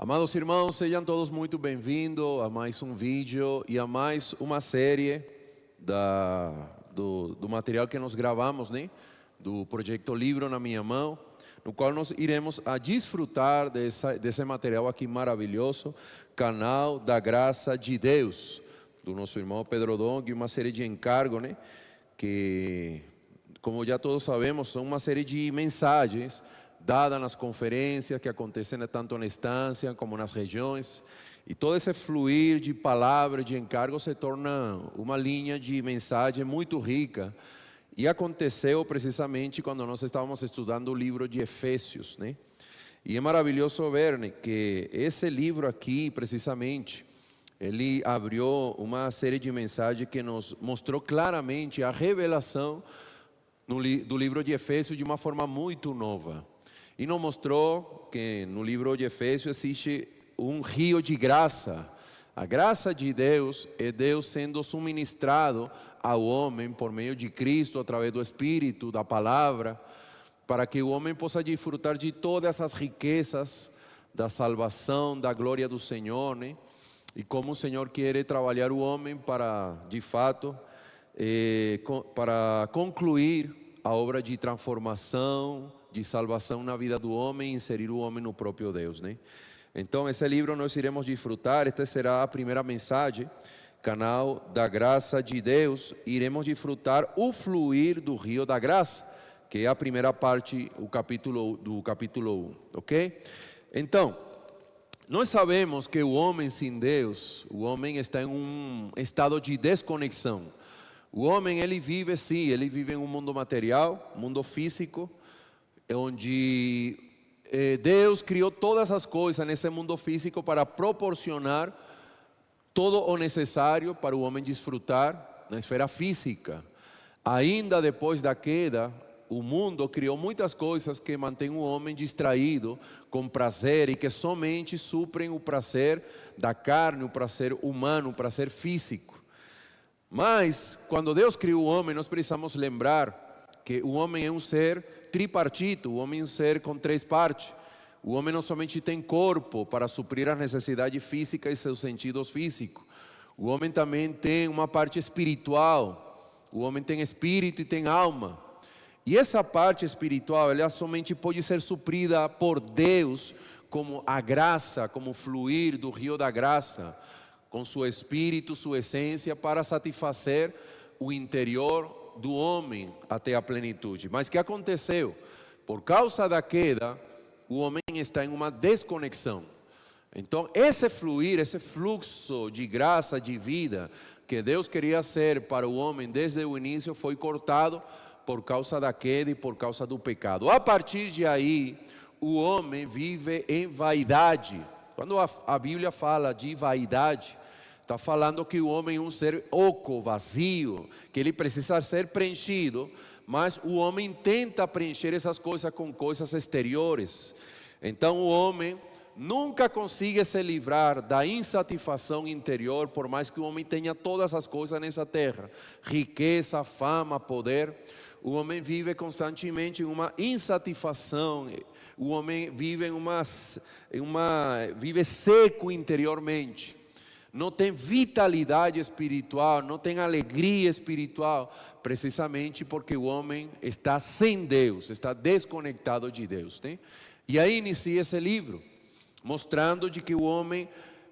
Amados irmãos, sejam todos muito bem-vindos a mais um vídeo e a mais uma série do material que nós gravamos, né? Do projeto Livro na Minha Mão, no qual nós iremos a desfrutar desse material aqui maravilhoso, Canal da Graça de Deus, do nosso irmão Pedro Dong, uma série de encargos, né? Que, como já todos sabemos, são uma série de mensagens dadas nas conferências que acontecem tanto na estância como nas regiões, e todo esse fluir de palavras, de encargos se torna uma linha de mensagem muito rica. E aconteceu precisamente quando nós estávamos estudando o livro de Efésios, né? E é maravilhoso ver, né, que esse livro aqui, precisamente, ele abriu uma série de mensagens que nos mostrou claramente a revelação do livro de Efésios de uma forma muito nova. E nos mostrou que no livro de Efésios existe um rio de graça. A graça de Deus é Deus sendo suministrado ao homem por meio de Cristo, através do Espírito, da palavra, para que o homem possa desfrutar de todas as riquezas da salvação, da glória do Senhor, né? E como o Senhor quer trabalhar o homem para, de fato, para concluir a obra de transformação, de salvação na vida do homem e inserir o homem no próprio Deus, né? Então esse livro nós iremos desfrutar. Esta será a primeira mensagem, Canal da Graça de Deus. Iremos desfrutar o fluir do rio da graça, que é a primeira parte do capítulo 1, ok? Então, nós sabemos que o homem sem Deus, o homem está em um estado de desconexão. O homem, ele vive sim, ele vive em um mundo material, mundo físico, onde Deus criou todas as coisas nesse mundo físico para proporcionar todo o necessário para o homem desfrutar na esfera física. Ainda depois da queda, o mundo criou muitas coisas que mantêm o homem distraído com prazer e que somente suprem o prazer da carne, o prazer humano, o prazer físico. Mas quando Deus criou o homem, nós precisamos lembrar que o homem é um ser tripartito, o homem é um ser com três partes. O homem não somente tem corpo para suprir as necessidades físicas e seus sentidos físicos. O homem também tem uma parte espiritual. O homem tem espírito e tem alma. E essa parte espiritual, ela somente pode ser suprida por Deus, como a graça, como o fluir do rio da graça, com seu espírito, sua essência, para satisfazer o interior do homem até a plenitude. Mas o que aconteceu? Por causa da queda, o homem está em uma desconexão. Então esse fluir, esse fluxo de graça, de vida que Deus queria ser para o homem desde o início, foi cortado por causa da queda e por causa do pecado. A partir de aí, o homem vive em vaidade. Quando a Bíblia fala de vaidade, está falando que o homem é um ser oco, vazio, que ele precisa ser preenchido, mas o homem tenta preencher essas coisas com coisas exteriores. Então o homem nunca consegue se livrar da insatisfação interior, por mais que o homem tenha todas as coisas nessa terra, riqueza, fama, poder. O homem vive constantemente em uma insatisfação. O homem vive vive seco interiormente. Não tem vitalidade espiritual, não tem alegria espiritual, precisamente porque o homem está sem Deus, está desconectado de Deus, né? E aí inicia esse livro, mostrando de que o homem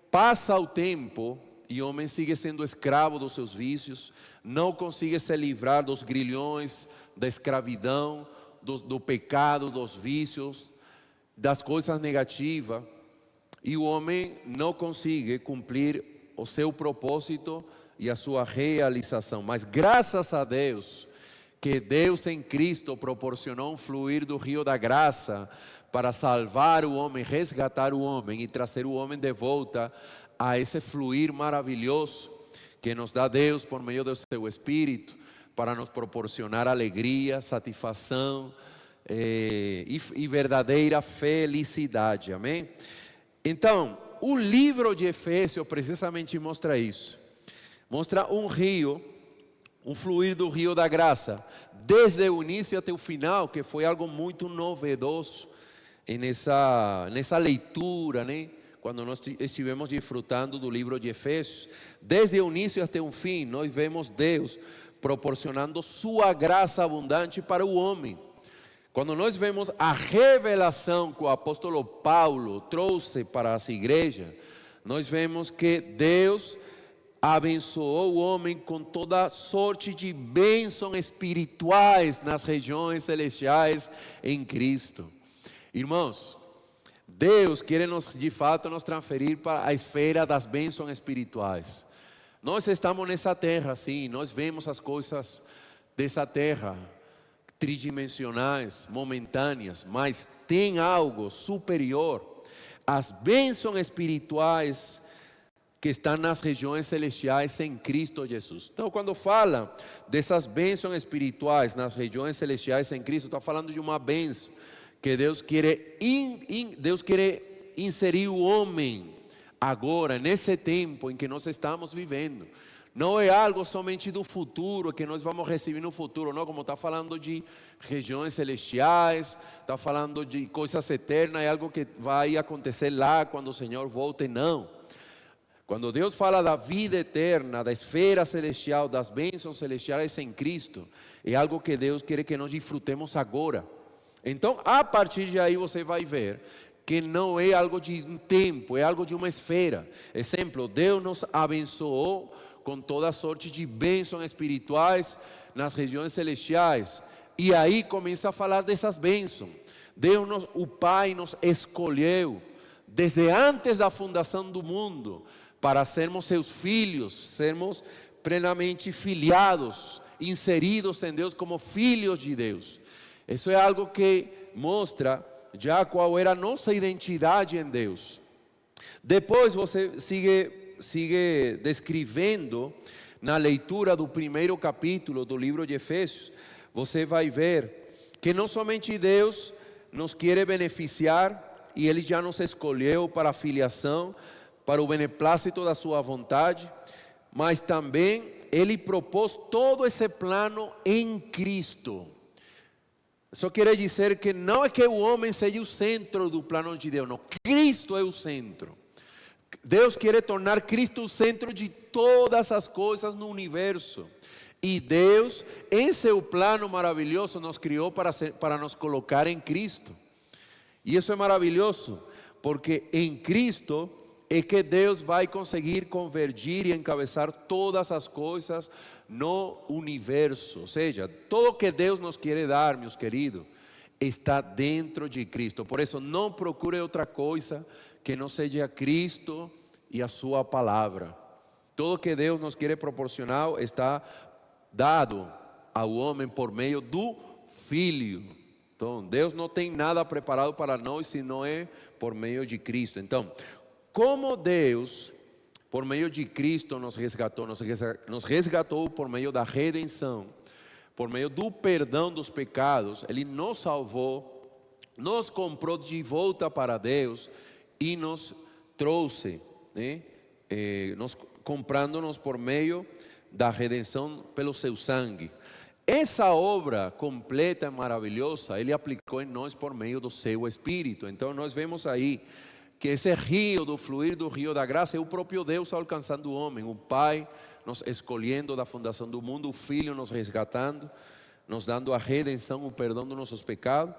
passa o tempo e o homem sigue sendo escravo dos seus vícios, não consegue se livrar dos grilhões da escravidão, do pecado, dos vícios, das coisas negativas. E o homem não consegue cumprir o seu propósito e a sua realização. Mas graças a Deus, que Deus em Cristo proporcionou um fluir do rio da graça para salvar o homem, resgatar o homem e trazer o homem de volta a esse fluir maravilhoso que nos dá Deus por meio do seu Espírito, para nos proporcionar alegria, satisfação e verdadeira felicidade. Amém? Então, o livro de Efésios precisamente mostra isso. Mostra um rio, um fluir do rio da graça, desde o início até o final, que foi algo muito novedoso nessa leitura, né? quando nós estivemos desfrutando do livro de Efésios, desde o início até o fim, nós vemos Deus proporcionando sua graça abundante para o homem. Quando nós vemos a revelação que o apóstolo Paulo trouxe para as igrejas, nós vemos que Deus abençoou o homem com toda sorte de bênçãos espirituais nas regiões celestiais em Cristo. Irmãos, Deus quer de fato nos transferir para a esfera das bênçãos espirituais. Nós estamos nessa terra, sim, nós vemos as coisas dessa terra, tridimensionais, momentâneas, mas tem algo superior. As bênçãos espirituais que estão nas regiões celestiais em Cristo Jesus. Então, quando fala dessas bênçãos espirituais nas regiões celestiais em Cristo, está falando de uma bênção que Deus quer inserir o homem agora, nesse tempo em que nós estamos vivendo. Não é algo somente do futuro, que nós vamos receber no futuro, não, como está falando de regiões celestiais, está falando de coisas eternas, é algo que vai acontecer lá quando o Senhor volte, não. Quando Deus fala da vida eterna, da esfera celestial, das bênçãos celestiais em Cristo, é algo que Deus quer que nós desfrutemos agora. Então, a partir de aí você vai ver que não é algo de um tempo, é algo de uma esfera. Exemplo, Deus nos abençoou com toda sorte de bênçãos espirituais nas regiões celestiais. E aí começa a falar dessas bênçãos. Deus, o Pai, nos escolheu desde antes da fundação do mundo para sermos seus filhos, sermos plenamente filiados, inseridos em Deus como filhos de Deus. Isso é algo que mostra já qual era a nossa identidade em Deus. Depois você sigue descrevendo na leitura do primeiro capítulo do livro de Efésios, você vai ver que não somente Deus nos quer beneficiar e Ele já nos escolheu para a filiação, para o beneplácito da sua vontade, mas também Ele propôs todo esse plano em Cristo. Isso quer dizer que não é que o homem seja o centro do plano de Deus, não, Cristo é o centro. Deus quer tornar Cristo o centro de todas as coisas no universo. E Deus, em seu plano maravilhoso, nos criou para nos colocar em Cristo. E isso é maravilhoso, porque em Cristo é que Deus vai conseguir convergir e encabeçar todas as coisas no universo. Ou seja, tudo o que Deus nos quer dar, meus queridos, está dentro de Cristo. Por isso, não procure outra coisa que não seja Cristo e a sua palavra. Tudo que Deus nos quer proporcionar está dado ao homem por meio do Filho. Então, Deus não tem nada preparado para nós se não é por meio de Cristo. Então, como Deus, por meio de Cristo, nos resgatou por meio da redenção, por meio do perdão dos pecados, Ele nos salvou, nos comprou de volta para Deus e nos trouxe, né? Comprando-nos por meio da redenção pelo seu sangue. Essa obra completa e maravilhosa Ele aplicou em nós por meio do seu Espírito. Então nós vemos aí que esse rio, do fluir do rio da graça, é o próprio Deus alcançando o homem, o Pai nos escolhendo da fundação do mundo, o Filho nos resgatando, nos dando a redenção, o perdão dos nossos pecados,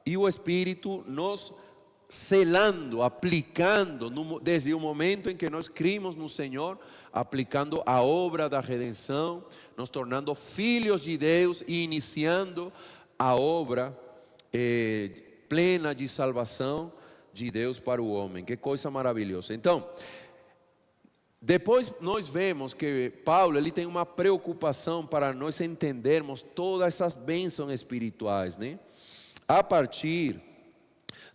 e o Espírito nos selando, aplicando, desde o momento em que nós cremos no Senhor, aplicando a obra da redenção, nos tornando filhos de Deus e iniciando a obra plena de salvação de Deus para o homem. Que coisa maravilhosa. Então, depois nós vemos que Paulo, ele tem uma preocupação para nós entendermos todas essas bênçãos espirituais, né? A partir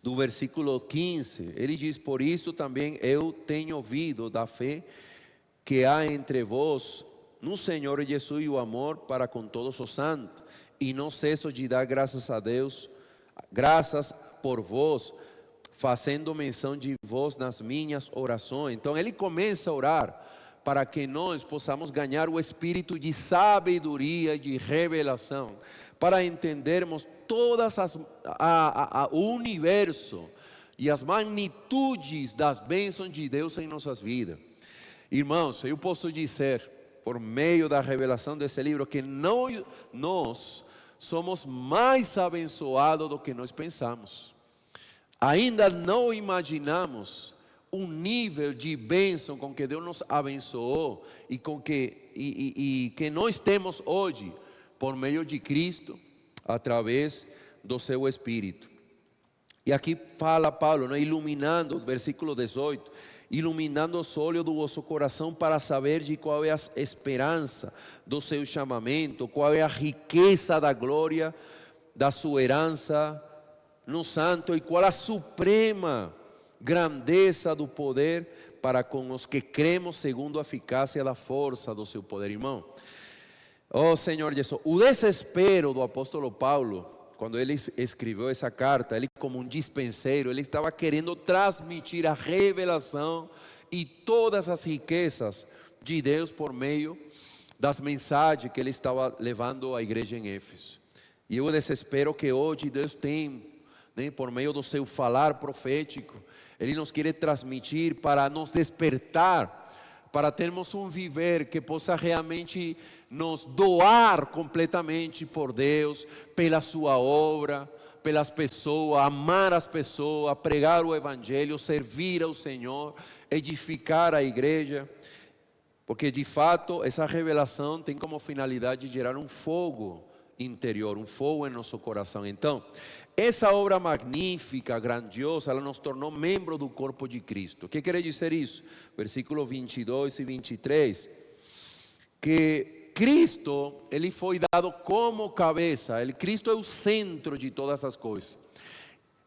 do versículo 15, ele diz: por isso também eu tenho ouvido da fé que há entre vós no Senhor Jesus e o amor para com todos os santos, e não cesso de dar graças a Deus, graças por vós, fazendo menção de vós nas minhas orações. Então ele começa a orar para que nós possamos ganhar o espírito de sabedoria e de revelação, para entendermos todas o universo e as magnitudes das bênçãos de Deus em nossas vidas. Irmãos, eu posso dizer, por meio da revelação desse livro, que nós somos mais abençoados do que nós pensamos. Ainda não imaginamos um nível de bênção com que Deus nos abençoou e que nós temos hoje, por meio de Cristo, através do seu Espírito. E aqui fala Paulo, né, iluminando, versículo 18, iluminando os olhos do vosso coração para saber de qual é a esperança do seu chamamento, qual é a riqueza da glória da sua herança no santo e qual a suprema grandeza do poder para com os que cremos segundo a eficácia da força do seu poder. Irmão, oh Senhor Jesus, o desespero do apóstolo Paulo, quando ele escreveu essa carta, ele como um dispenseiro, ele estava querendo transmitir a revelação e todas as riquezas de Deus por meio das mensagens que ele estava levando à igreja em Éfeso. E eu desespero que hoje Deus tem, né, por meio do seu falar profético, Ele nos quer transmitir para nos despertar, para termos um viver que possa realmente nos doar completamente por Deus, pela sua obra, pelas pessoas, amar as pessoas, pregar o Evangelho, servir ao Senhor, edificar a igreja, porque de fato essa revelação tem como finalidade gerar um fogo interior, um fogo em nosso coração. Então, essa obra magnífica, grandiosa, ela nos tornou membro do corpo de Cristo. O que quer dizer isso? Versículo 22 e 23, que Cristo, Ele foi dado como cabeça, Cristo é o centro de todas as coisas.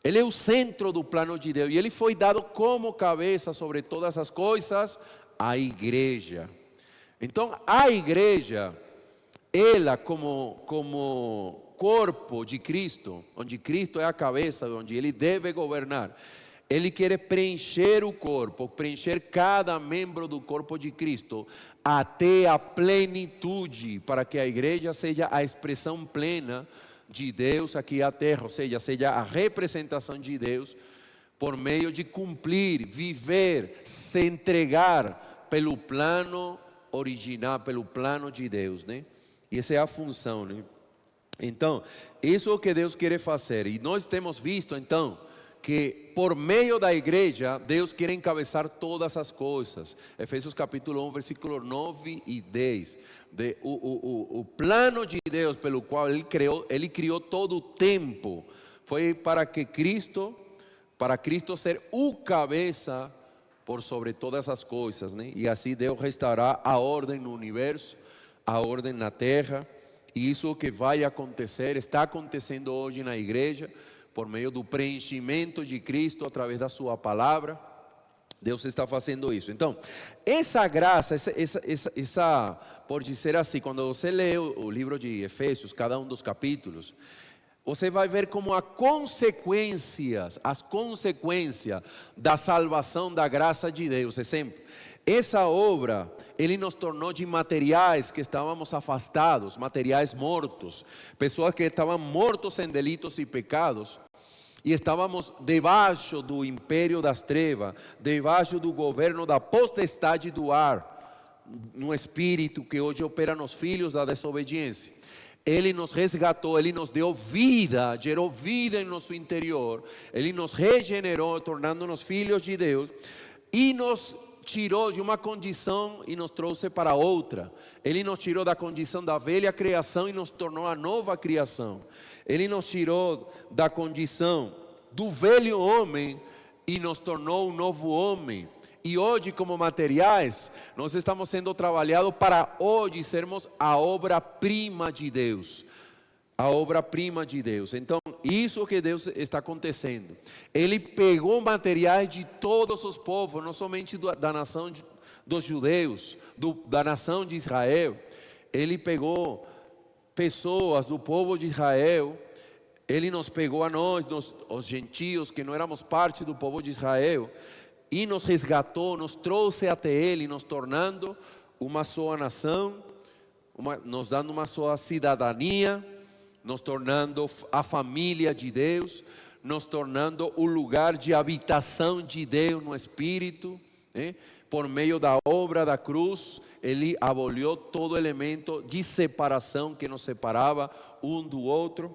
Ele é o centro do plano de Deus, e Ele foi dado como cabeça sobre todas as coisas à igreja. Então, a igreja, ela como corpo de Cristo, onde Cristo é a cabeça, onde Ele deve governar, Ele quer preencher o corpo, preencher cada membro do corpo de Cristo até a plenitude, para que a igreja seja a expressão plena de Deus aqui à terra, ou seja a representação de Deus por meio de cumprir, viver, se entregar pelo plano original, pelo plano de Deus, né? E essa é a função, né? Então, isso é o que Deus quer fazer. E nós temos visto então que por meio da igreja Deus quer encabeçar todas as coisas. Efésios capítulo 1, versículo 9 e 10. O plano de Deus pelo qual Ele criou todo o tempo foi para Cristo ser o cabeça por sobre todas as coisas, né? E assim Deus restaurar a ordem no universo, a ordem na terra. E isso que vai acontecer, está acontecendo hoje na igreja, por meio do preenchimento de Cristo através da sua palavra. Deus está fazendo isso. Então, essa graça, por dizer assim, quando você lê o livro de Efésios, cada um dos capítulos, você vai ver como as consequências da salvação, da graça de Deus. Exemplo, essa obra, Ele nos tornou de materiais que estávamos afastados, materiais mortos, pessoas que estavam mortos em delitos e pecados, e estávamos debaixo do império das trevas, debaixo do governo da potestade do ar, no espírito que hoje opera nos filhos da desobediência. Ele nos resgatou, Ele nos deu vida, gerou vida em nosso interior, Ele nos regenerou, tornando-nos filhos de Deus, e nos tirou de uma condição e nos trouxe para outra. Ele nos tirou da condição da velha criação e nos tornou a nova criação. Ele nos tirou da condição do velho homem e nos tornou um novo homem. E hoje, como materiais, nós estamos sendo trabalhados para hoje sermos a obra-prima de Deus. A obra-prima de Deus. Então, isso que Deus está acontecendo. Ele pegou materiais de todos os povos, não somente da nação dos judeus, da nação de Israel. Ele pegou pessoas do povo de Israel. Ele nos pegou a nós, os gentios, que não éramos parte do povo de Israel, e nos resgatou, nos trouxe até Ele, nos tornando uma só nação, nos dando uma só cidadania, nos tornando a família de Deus, nos tornando o lugar de habitação de Deus no Espírito, né? Por meio da obra da cruz, Ele aboliu todo elemento de separação que nos separava um do outro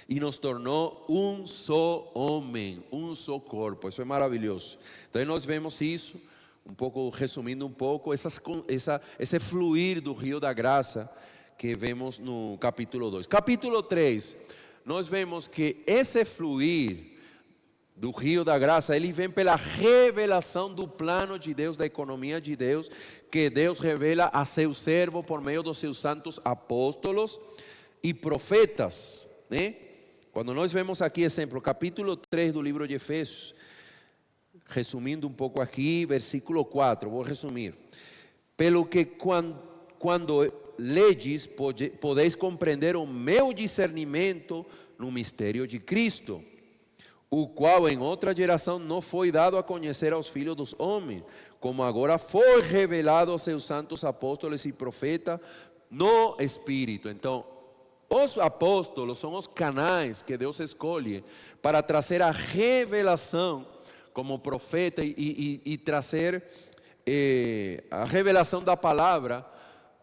e nos tornou um só homem, um só corpo. Isso é maravilhoso. Então nós vemos isso, um pouco resumindo um pouco, esse fluir do rio da graça que vemos no capítulo 2. Capítulo 3, nós vemos que esse fluir do rio da graça, ele vem pela revelação do plano de Deus, da economia de Deus, que Deus revela a seu servo por meio dos seus santos apóstolos e profetas, né? Quando nós vemos aqui, exemplo, capítulo 3 do livro de Efésios, resumindo um pouco aqui, versículo 4, vou resumir. Pelo que quando ledes, podeis compreender o meu discernimento no mistério de Cristo, o qual em outra geração não foi dado a conhecer aos filhos dos homens, como agora foi revelado aos seus santos apóstolos e profetas no Espírito. Então, os apóstolos são os canais que Deus escolhe para trazer a revelação como profeta e trazer a revelação da palavra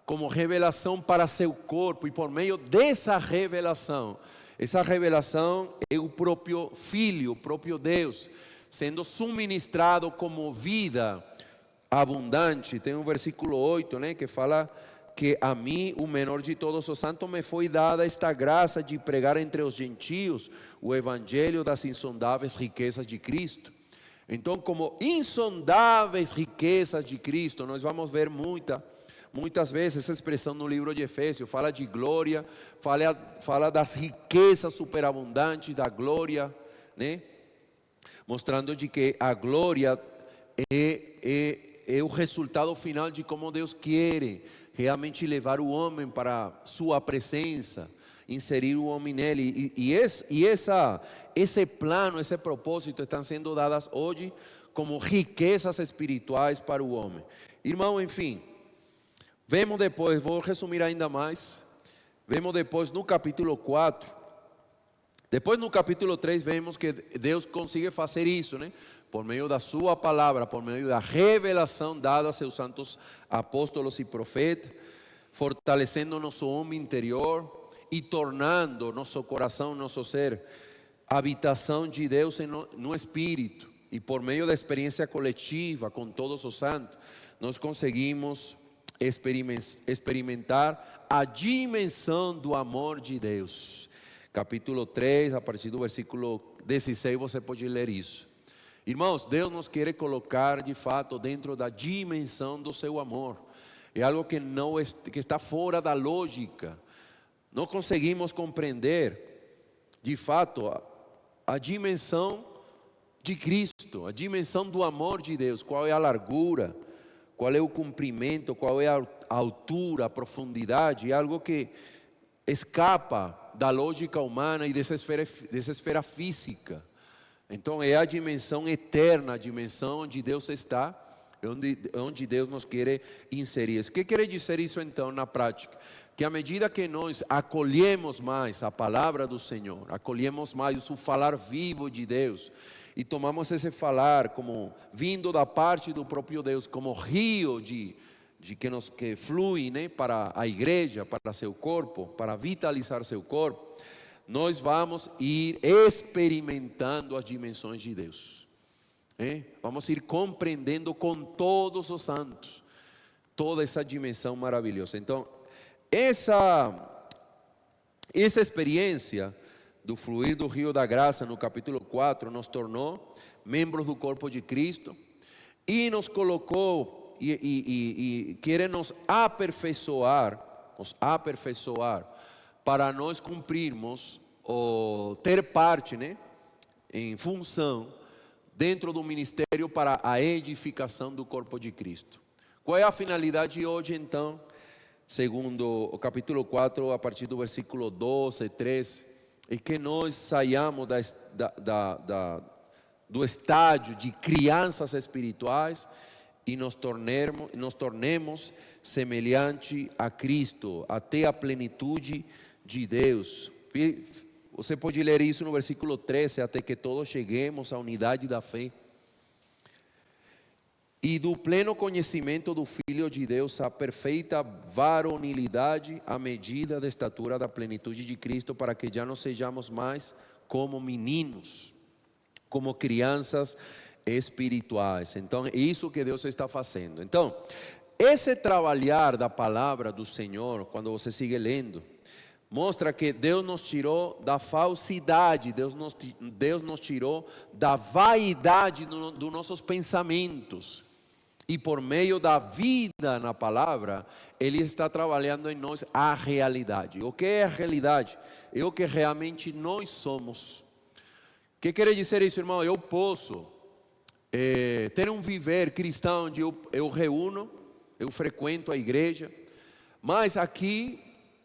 como revelação para seu corpo, e por meio dessa revelação, essa revelação é o próprio Filho, o próprio Deus, sendo suministrado como vida abundante. Tem um versículo 8, né, que fala que a mim, o menor de todos os santos, me foi dada esta graça de pregar entre os gentios o evangelho das insondáveis riquezas de Cristo. Então, como insondáveis riquezas de Cristo, nós vamos ver muitas vezes essa expressão no livro de Efésios, fala de glória, fala das riquezas superabundantes da glória, né? Mostrando de que a glória é o resultado final de como Deus quer realmente levar o homem para sua presença, inserir o homem nele, esse plano, esse propósito estão sendo dadas hoje como riquezas espirituais para o homem. Irmão, enfim, vemos depois, vou resumir ainda mais, vemos depois no capítulo 4, depois no capítulo 3 vemos que Deus consegue fazer isso, né? Por meio da sua palavra, por meio da revelação dada a seus santos apóstolos e profetas, fortalecendo nosso homem interior e tornando nosso coração, nosso ser, habitação de Deus no Espírito. E por meio da experiência coletiva com todos os santos, nós conseguimos experimentar a dimensão do amor de Deus. Capítulo 3, a partir do versículo 16, você pode ler isso. Irmãos, Deus nos quer colocar de fato dentro da dimensão do seu amor. É algo que que está fora da lógica. Não conseguimos compreender de fato a dimensão de Cristo, a dimensão do amor de Deus. Qual é a largura, qual é o comprimento, qual é a altura, a profundidade. É algo que escapa da lógica humana e dessa esfera física. Então é a dimensão eterna, a dimensão onde Deus está, onde Deus nos quer inserir. O que quer dizer isso então na prática? Que à medida que nós acolhemos mais a palavra do Senhor, acolhemos mais o falar vivo de Deus, e tomamos esse falar como vindo da parte do próprio Deus, como rio que flui, né, para a igreja, para seu corpo, para vitalizar seu corpo, nós vamos ir experimentando as dimensões de Deus. Vamos ir compreendendo com todos os santos toda essa dimensão maravilhosa. Então, essa experiência do fluir do rio da graça no capítulo 4 nos tornou membros do corpo de Cristo e nos colocou e quer nos aperfeiçoar para nós cumprirmos ou ter parte, né, em função dentro do ministério para a edificação do corpo de Cristo. Qual é a finalidade hoje então? Segundo o capítulo 4, a partir do versículo 12, 13, é que nós saiamos do estágio de crianças espirituais e nos tornemos semelhante a Cristo, até a plenitude de Deus. Você pode ler isso no versículo 13, até que todos cheguemos à unidade da fé e do pleno conhecimento do Filho de Deus, a perfeita varonilidade, à medida da estatura da plenitude de Cristo, para que já não sejamos mais como meninos, como crianças espirituais. Então, é isso que Deus está fazendo. Então, esse trabalhar da palavra do Senhor, quando você sigue lendo, mostra que Deus nos tirou da falsidade, Deus nos tirou da vaidade dos nossos pensamentos. E por meio da vida na palavra, Ele está trabalhando em nós a realidade. O que é a realidade? É o que realmente nós somos. O que quer dizer isso, irmão? Eu posso ter um viver cristão onde eu reúno, eu frequento a igreja, mas aqui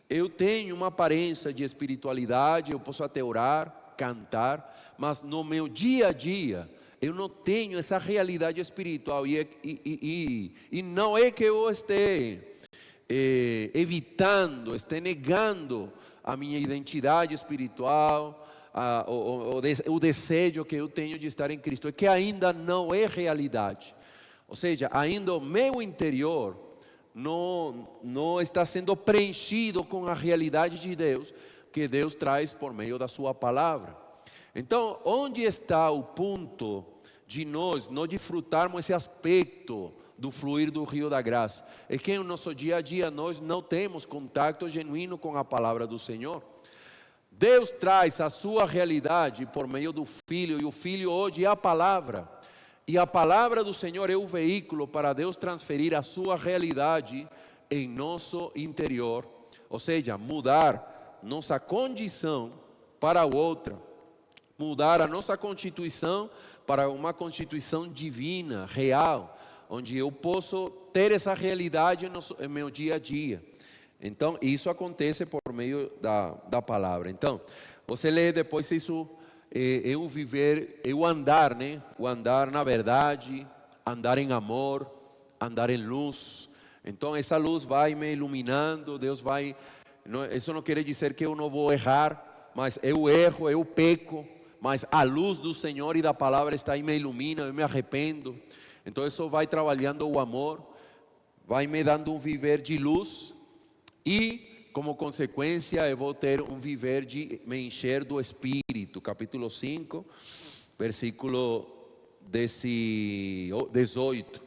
eu tenho uma aparência de espiritualidade, eu posso até orar, cantar, mas no meu dia a dia eu não tenho essa realidade espiritual. E não é que eu esteja evitando, esteja negando a minha identidade espiritual, o desejo que eu tenho de estar em Cristo. É que ainda não é realidade. Ou seja, ainda o meu interior não está sendo preenchido com a realidade de Deus, que Deus traz por meio da sua palavra. Então, onde está o ponto de nós não desfrutarmos esse aspecto do fluir do rio da graça? É que no nosso dia a dia nós não temos contato genuíno com a palavra do Senhor. Deus traz a sua realidade por meio do Filho, e o Filho hoje é a palavra. E a palavra do Senhor é o veículo para Deus transferir a sua realidade em nosso interior. Ou seja, mudar nossa condição para outra. Mudar a nossa constituição para uma constituição divina, real, onde eu posso ter essa realidade no meu dia a dia. Então, isso acontece por meio da palavra. Então, você lê depois isso, eu viver, eu andar, né? O andar na verdade, andar em amor, andar em luz. Então, essa luz vai me iluminando, Deus vai... Isso não quer dizer que eu não vou errar, mas eu erro, eu peco, mas a luz do Senhor e da palavra está aí, me ilumina, eu me arrependo. Então isso vai trabalhando o amor, vai me dando um viver de luz, e como consequência eu vou ter um viver de me encher do Espírito. Capítulo 5, versículo 18,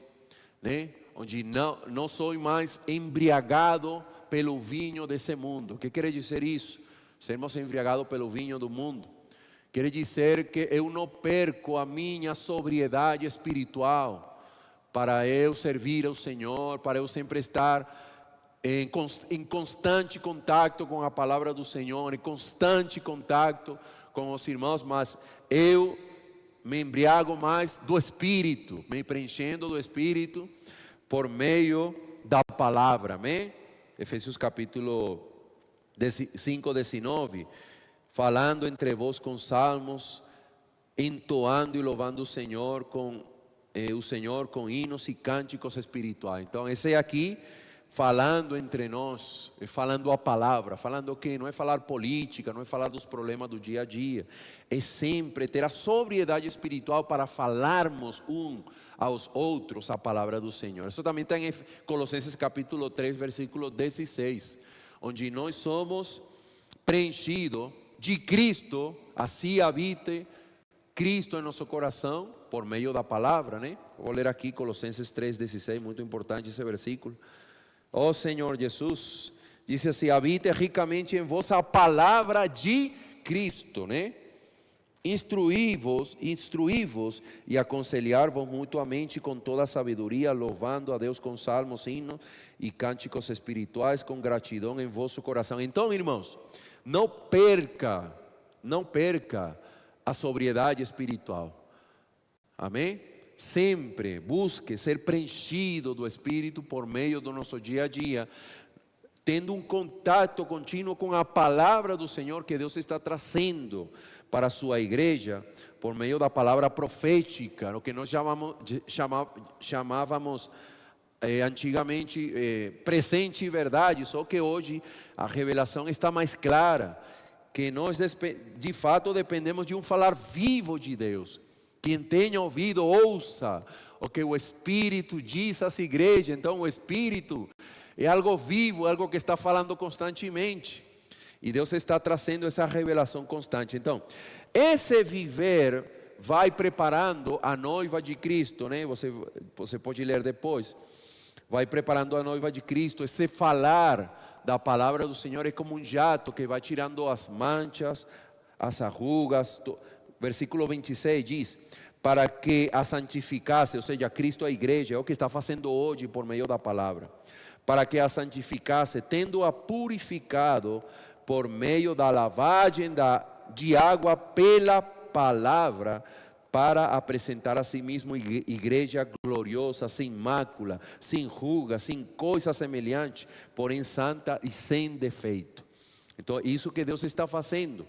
né? Onde não sou mais embriagado pelo vinho desse mundo. O que quer dizer isso? Sermos embriagados pelo vinho do mundo quer dizer que eu não perco a minha sobriedade espiritual para eu servir ao Senhor, para eu sempre estar em constante contato com a palavra do Senhor, em constante contato com os irmãos, mas eu me embriago mais do Espírito, me preenchendo do Espírito por meio da palavra, amém? Efésios capítulo 5, 19, falando entre vós com salmos, entoando e louvando o Senhor com hinos e cânticos espirituais. Então esse aqui, falando entre nós, falando a palavra, falando o que? Não é falar política, não é falar dos problemas do dia a dia, é sempre ter a sobriedade espiritual para falarmos aos outros a palavra do Senhor. Isso também está em Colossenses capítulo 3, versículo 16, onde nós somos preenchidos de Cristo, assim habite Cristo em nosso coração, por meio da palavra, né? Vou ler aqui Colossenses 3,16, muito importante esse versículo. Ó Senhor Jesus, diz assim: habite ricamente em vós a palavra de Cristo, né? Instruí-vos e aconselhar-vos mutuamente com toda a sabedoria, louvando a Deus com salmos, hinos e cânticos espirituais, com gratidão em vosso coração. Então, irmãos, não perca a sobriedade espiritual, amém? Sempre busque ser preenchido do Espírito por meio do nosso dia a dia, tendo um contato contínuo com a palavra do Senhor que Deus está trazendo para a sua igreja, por meio da palavra profética, o que nós chamávamos antigamente presente e verdade, só que hoje a revelação está mais clara. que nós de fato dependemos de um falar vivo de Deus. Quem tenha ouvido, ouça o que o Espírito diz às igrejas. Então o Espírito é algo vivo, algo que está falando constantemente. E Deus está trazendo essa revelação constante. Então, esse viver vai preparando a noiva de Cristo, né? Você pode ler depois. Vai preparando a noiva de Cristo. Esse falar da palavra do Senhor é como um jato que vai tirando as manchas, as arrugas. Versículo 26 diz: para que a santificasse, ou seja, Cristo, a igreja, é o que está fazendo hoje por meio da palavra. Para que a santificasse, tendo-a purificado por meio da lavagem de água pela palavra, para apresentar a si mesmo igreja gloriosa, sem mácula, sem ruga, sem coisa semelhante, porém santa e sem defeito. Então, isso que Deus está fazendo.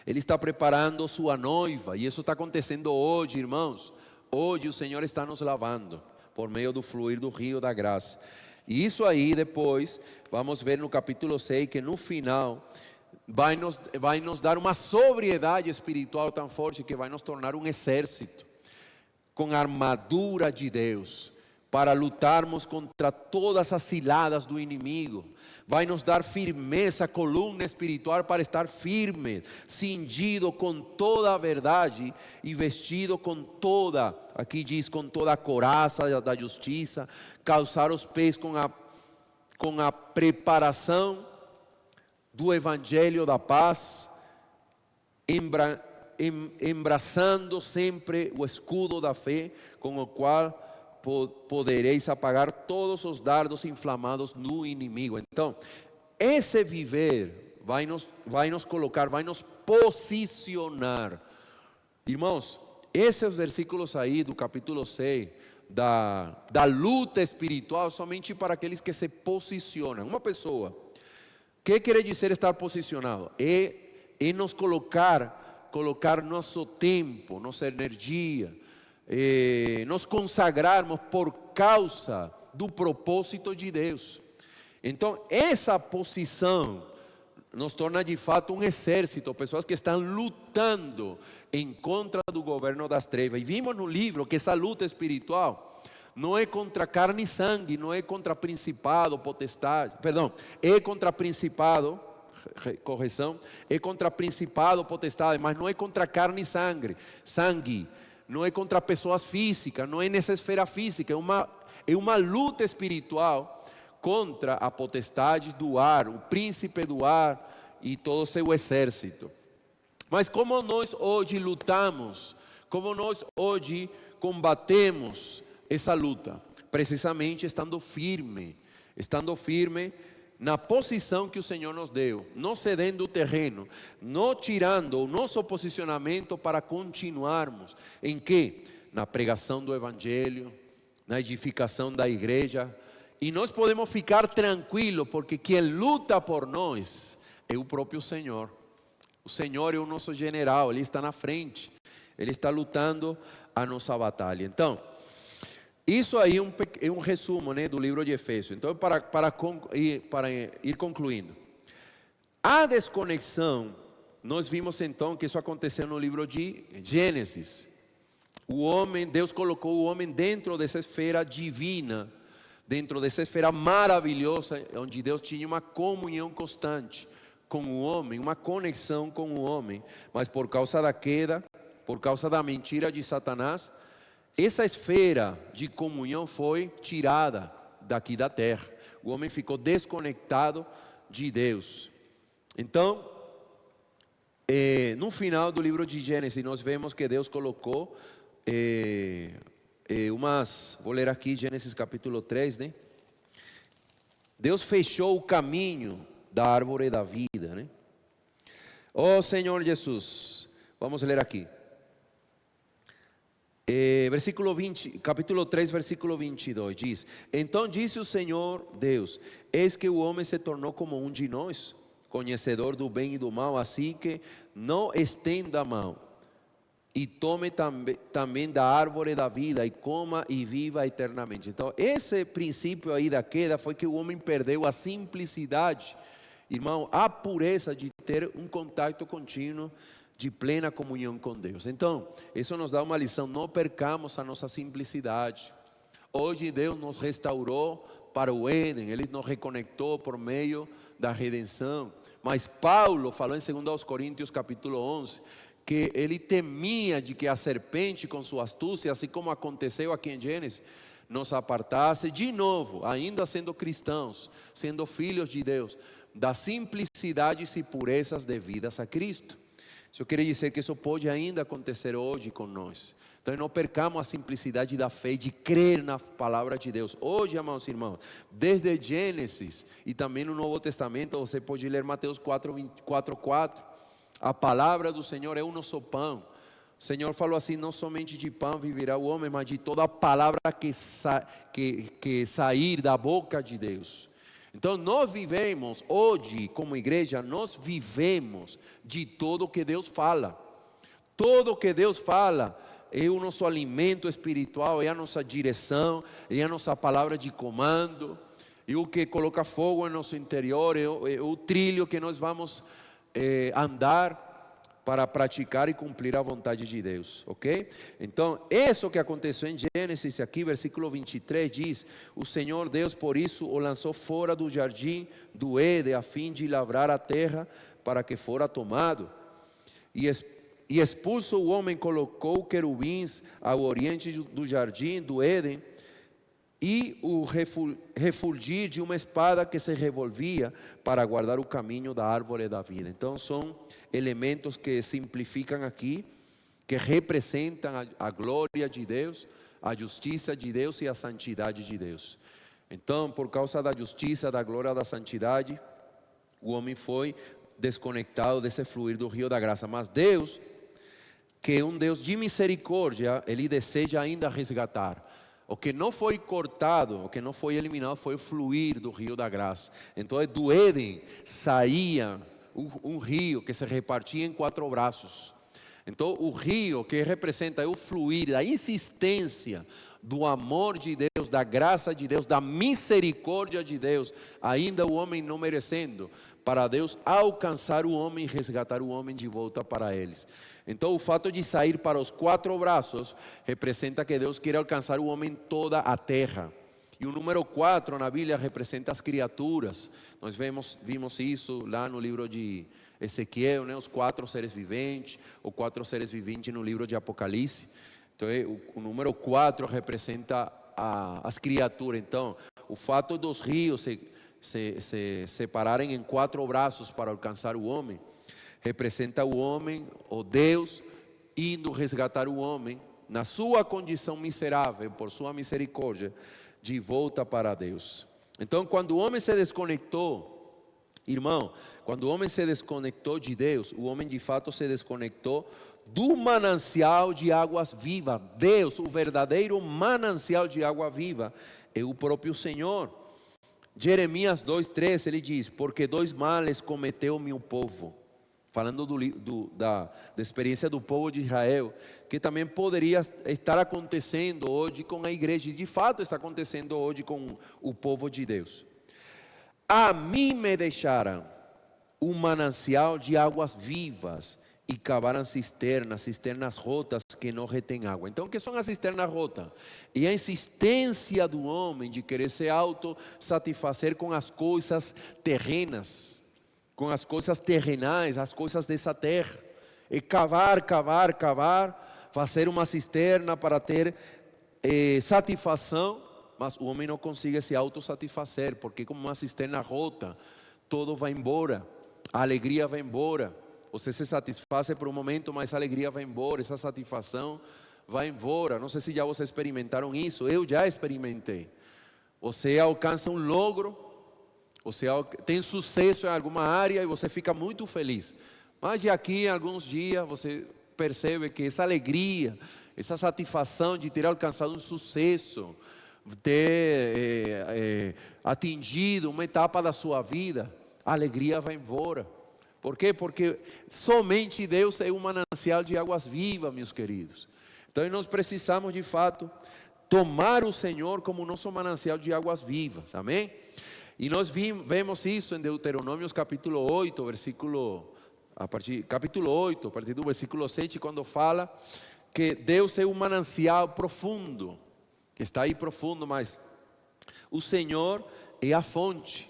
Ele está preparando sua noiva, e isso está acontecendo hoje, irmãos. Hoje o Senhor está nos lavando por meio do fluir do rio da graça. E isso aí depois, vamos ver no capítulo 6, que no final vai nos dar uma sobriedade espiritual tão forte, que vai nos tornar um exército com a armadura de Deus, para lutarmos contra todas as ciladas do inimigo. Vai nos dar firmeza, coluna espiritual para estar firme, cingido com toda a verdade e vestido com toda, aqui diz, com toda a couraça da justiça, calçar os pés com a preparação do evangelho da paz, embraçando sempre o escudo da fé, com o qual podereis apagar todos os dardos inflamados do inimigo. Então, esse viver vai nos colocar, vai nos posicionar. Irmãos, esses versículos aí do capítulo 6, da luta espiritual, somente para aqueles que se posicionam. Uma pessoa, o que quer dizer estar posicionado? É nos colocar nosso tempo, nossa energia, nos consagrarmos por causa do propósito de Deus. Então essa posição nos torna de fato um exército, pessoas que estão lutando em contra do governo das trevas. E vimos no livro que essa luta espiritual não é contra carne e sangue, não é contra principado, potestade, é contra principado, correção, é contra principado, potestade, mas não é contra carne e sangue. Não é contra pessoas físicas, não é nessa esfera física, é uma luta espiritual contra a potestade do ar, o príncipe do ar e todo o seu exército. Mas como nós hoje lutamos, como nós hoje combatemos essa luta? Precisamente estando firme na posição que o Senhor nos deu, não cedendo o terreno, não tirando o nosso posicionamento para continuarmos em que? Na pregação do Evangelho, na edificação da igreja. E nós podemos ficar tranquilos, porque quem luta por nós é o próprio Senhor. O Senhor é o nosso general, Ele está na frente, Ele está lutando a nossa batalha. Então, isso aí é um resumo, né, do livro de Efésios. Então, para ir concluindo, a desconexão, nós vimos então que isso aconteceu no livro de Gênesis. Deus colocou o homem dentro dessa esfera divina, dentro dessa esfera maravilhosa, onde Deus tinha uma comunhão constante com o homem, uma conexão com o homem. Mas por causa da queda, por causa da mentira de Satanás, essa esfera de comunhão foi tirada daqui da terra. O homem ficou desconectado de Deus. Então, no final do livro de Gênesis, nós vemos que Deus colocou vou ler aqui Gênesis capítulo 3, né? Deus fechou o caminho da árvore da vida, né? Oh Senhor Jesus, vamos ler aqui. Versículo 20, capítulo 3, versículo 22 diz: então disse o Senhor Deus: eis que o homem se tornou como um de nós, conhecedor do bem e do mal, assim que não estenda a mão e tome também da árvore da vida e coma e viva eternamente. Então esse princípio aí da queda foi que o homem perdeu a simplicidade Irmão, a pureza de ter um contato contínuo, de plena comunhão com Deus. Então, isso nos dá uma lição: não percamos a nossa simplicidade. Hoje Deus nos restaurou para o Éden, Ele nos reconectou por meio da redenção. Mas Paulo falou em 2 Coríntios capítulo 11, que ele temia de que a serpente com sua astúcia, assim como aconteceu aqui em Gênesis, nos apartasse de novo, ainda sendo cristãos, sendo filhos de Deus, das simplicidades e purezas devidas a Cristo. Isso quer dizer que isso pode ainda acontecer hoje com nós. Então não percamos a simplicidade da fé, de crer na palavra de Deus. Hoje, amados irmãos, desde Gênesis e também no Novo Testamento, você pode ler Mateus 4:4. A palavra do Senhor é o nosso pão. O Senhor falou assim: não somente de pão viverá o homem, mas de toda a palavra que sair da boca de Deus. Então nós vivemos hoje como igreja, nós vivemos de tudo que Deus fala. Tudo que Deus fala é o nosso alimento espiritual, é a nossa direção, é a nossa palavra de comando, é o que coloca fogo em nosso interior, é o trilho que nós vamos andar para praticar e cumprir a vontade de Deus, ok? Então, isso que aconteceu em Gênesis aqui, versículo 23, diz: o Senhor Deus por isso o lançou fora do jardim do Éden, a fim de lavrar a terra para que fora tomado. E expulso o homem, colocou querubins ao oriente do jardim do Éden, e o refulgir de uma espada que se revolvia para guardar o caminho da árvore da vida. Então são elementos que simplificam aqui, que representam a glória de Deus, a justiça de Deus e a santidade de Deus. Então, por causa da justiça, da glória, da santidade, o homem foi desconectado desse fluir do rio da graça. Mas Deus, que é um Deus de misericórdia, Ele deseja ainda resgatar. O que não foi cortado, o que não foi eliminado, foi o fluir do rio da graça. Então do Éden saía um rio que se repartia em 4 braços. Então o rio que representa o fluir, a insistência do amor de Deus, da graça de Deus, da misericórdia de Deus, ainda o homem não merecendo, para Deus alcançar o homem e resgatar o homem de volta para eles. Então o fato de sair para os 4 braços representa que Deus quer alcançar o homem em toda a terra. E o número 4 na Bíblia representa as criaturas. Nós vimos isso lá no livro de Ezequiel, né? Os 4 seres viventes, ou 4 seres viventes no livro de Apocalipse. Então o número 4 representa as criaturas. Então o fato dos rios se separarem em 4 braços para alcançar o homem, representa o homem, o Deus, indo resgatar o homem na sua condição miserável, por sua misericórdia, de volta para Deus. Então quando o homem se desconectou, irmão, quando o homem se desconectou de Deus, o homem de fato se desconectou do manancial de águas vivas. Deus, o verdadeiro manancial de água viva, é o próprio Senhor. Jeremias 2:3, ele diz: porque 2 males cometeu meu povo. Falando da experiência do povo de Israel, que também poderia estar acontecendo hoje com a igreja, e de fato está acontecendo hoje com o povo de Deus. A mim me deixaram um manancial de águas vivas, e cavaram cisternas rotas que não retêm água. Então, o que são as cisternas rotas? E a insistência do homem de querer se autossatisfazer com as coisas terrenas, com as coisas terrenais, as coisas dessa terra. E cavar, fazer uma cisterna para ter satisfação, mas o homem não consegue se autossatisfazer, porque como uma cisterna rota, todo vai embora, a alegria vai embora. Você se satisfaz por um momento, mas a alegria vai embora, essa satisfação vai embora. Não sei se já vocês experimentaram isso, eu já experimentei. Você alcança um logro, você tem sucesso em alguma área e você fica muito feliz. Mas de aqui a alguns dias você percebe que essa alegria, essa satisfação de ter alcançado um sucesso, ter atingido uma etapa da sua vida, a alegria vai embora. Por quê? Porque somente Deus é um manancial de águas vivas, meus queridos. Então nós precisamos de fato tomar o Senhor como nosso manancial de águas vivas, amém? E nós vemos isso em Deuteronômio capítulo 8, capítulo 8, a partir do versículo 7, quando fala que Deus é um manancial profundo, que está aí profundo, mas o Senhor é a fonte.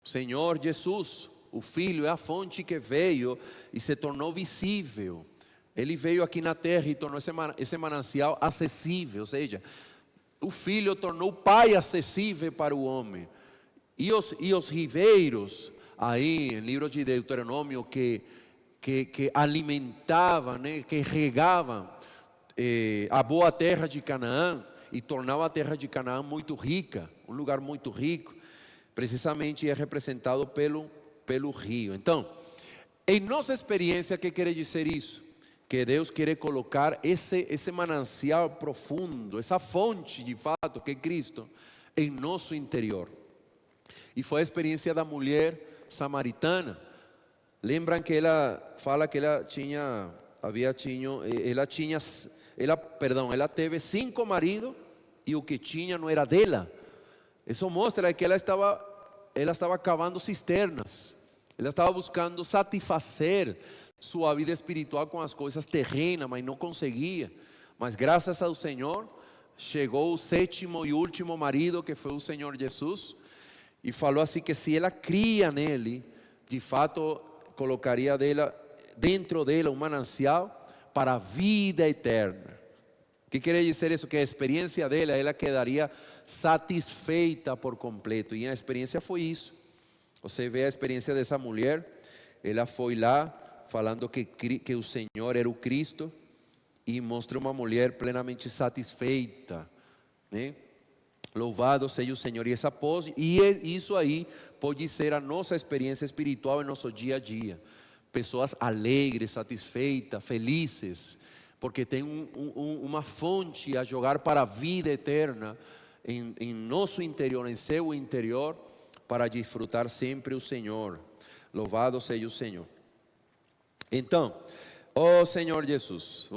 O Senhor Jesus, o Filho, é a fonte que veio e se tornou visível. Ele veio aqui na terra e tornou esse manancial acessível, ou seja, o Filho tornou o Pai acessível para o homem. E os ribeiros, aí em livro de Deuteronômio, que alimentavam, né, que regavam a boa terra de Canaã, e tornava a terra de Canaã muito rica, um lugar muito rico, precisamente é representado pelo rio. Então, em nossa experiência, o que quer dizer isso? Que Deus quer colocar esse manancial profundo, essa fonte de fato que é Cristo, em nosso interior. E foi a experiência da mulher samaritana. Lembram que ela fala que ela teve 5 maridos e o que tinha não era dela. Isso mostra que ela estava cavando cisternas. Ela estava buscando satisfazer sua vida espiritual com as coisas terrenas, mas não conseguia. Mas graças ao Senhor, chegou o 7º e último marido, que foi o Senhor Jesus, e falou assim que se ela cria nele, de fato colocaria dentro dela um manancial para a vida eterna. O que quer dizer isso? Que a experiência dela, ela quedaria satisfeita por completo. E a experiência foi isso. Você vê a experiência dessa mulher. Ela foi lá falando que o Senhor era o Cristo, e mostra uma mulher plenamente satisfeita, né? Louvado seja o Senhor. E isso aí pode ser a nossa experiência espiritual em nosso dia a dia. Pessoas alegres, satisfeitas, felizes, porque tem uma fonte a jogar para a vida eterna em nosso interior, em seu interior, para desfrutar sempre o Senhor. Louvado seja o Senhor. Então, Senhor Jesus,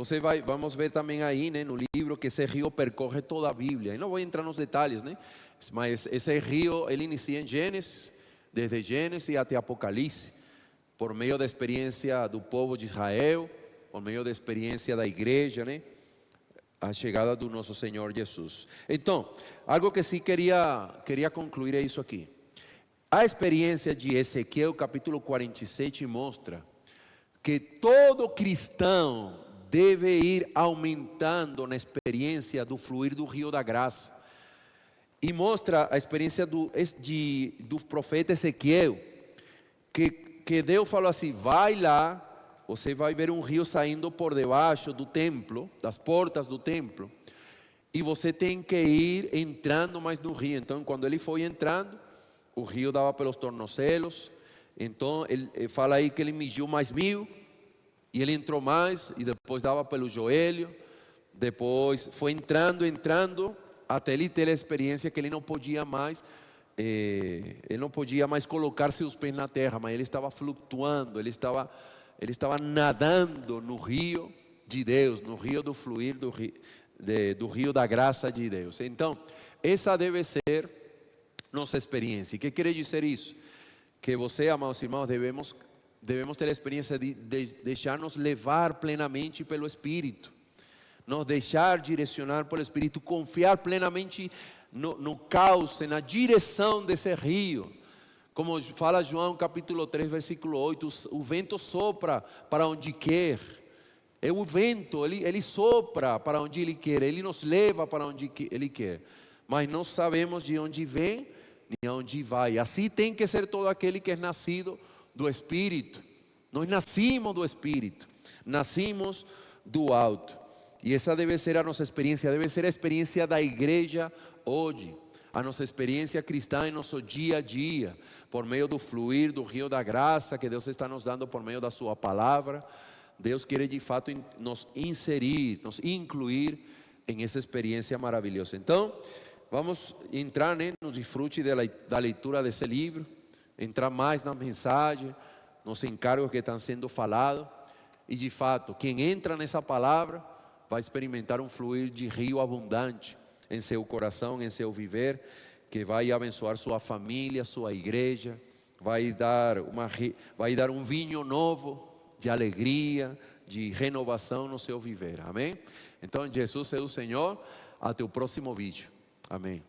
vamos ver também aí, né, no livro, que esse rio percorre toda a Bíblia. E não vou entrar nos detalhes, né, mas esse rio, ele inicia em Gênesis, desde Gênesis até Apocalipse, por meio da experiência do povo de Israel, por meio da experiência da igreja, né, a chegada do nosso Senhor Jesus. Então, algo que sim queria concluir é isso aqui. A experiência de Ezequiel capítulo 47 mostra que todo cristão deve ir aumentando na experiência do fluir do rio da graça. E mostra a experiência do profeta Ezequiel, que Deus falou assim: vai lá, você vai ver um rio saindo por debaixo do templo, das portas do templo, e você tem que ir entrando mais no rio. Então, quando ele foi entrando, o rio dava pelos tornozelos. Então ele fala aí que ele mediu mais 1000, e ele entrou mais, e depois dava pelo joelho. Depois foi entrando, até ele ter a experiência que ele não podia mais colocar seus pés na terra, mas ele estava flutuando, ele estava nadando no rio de Deus, no rio do fluir do rio da graça de Deus. Então, essa deve ser nossa experiência. E que quer dizer isso? Que você, amados irmãos, devemos ter a experiência de deixar-nos levar plenamente pelo Espírito, nos deixar direcionar pelo Espírito, confiar plenamente no cauce, na direção desse rio. Como fala João capítulo 3, versículo 8, o vento sopra para onde quer. É o vento, ele sopra para onde ele quer, ele nos leva para onde ele quer, mas não sabemos de onde vem nem aonde vai. Assim tem que ser todo aquele que é nascido do Espírito. Nós nascimos do Espírito, nascimos do alto. E essa deve ser a nossa experiência, deve ser a experiência da igreja hoje, a nossa experiência cristã em nosso dia a dia, por meio do fluir do rio da graça que Deus está nos dando por meio da sua palavra. Deus quer de fato nos inserir, nos incluir em essa experiência maravilhosa. Então, vamos entrar, né, no desfrute da leitura desse livro, entrar mais na mensagem, nos encargos que estão sendo falados. E de fato, quem entra nessa palavra vai experimentar um fluir de rio abundante em seu coração, em seu viver, que vai abençoar sua família, sua igreja, vai dar um vinho novo de alegria, de renovação no seu viver, amém? Então Jesus é o Senhor, até o próximo vídeo, amém.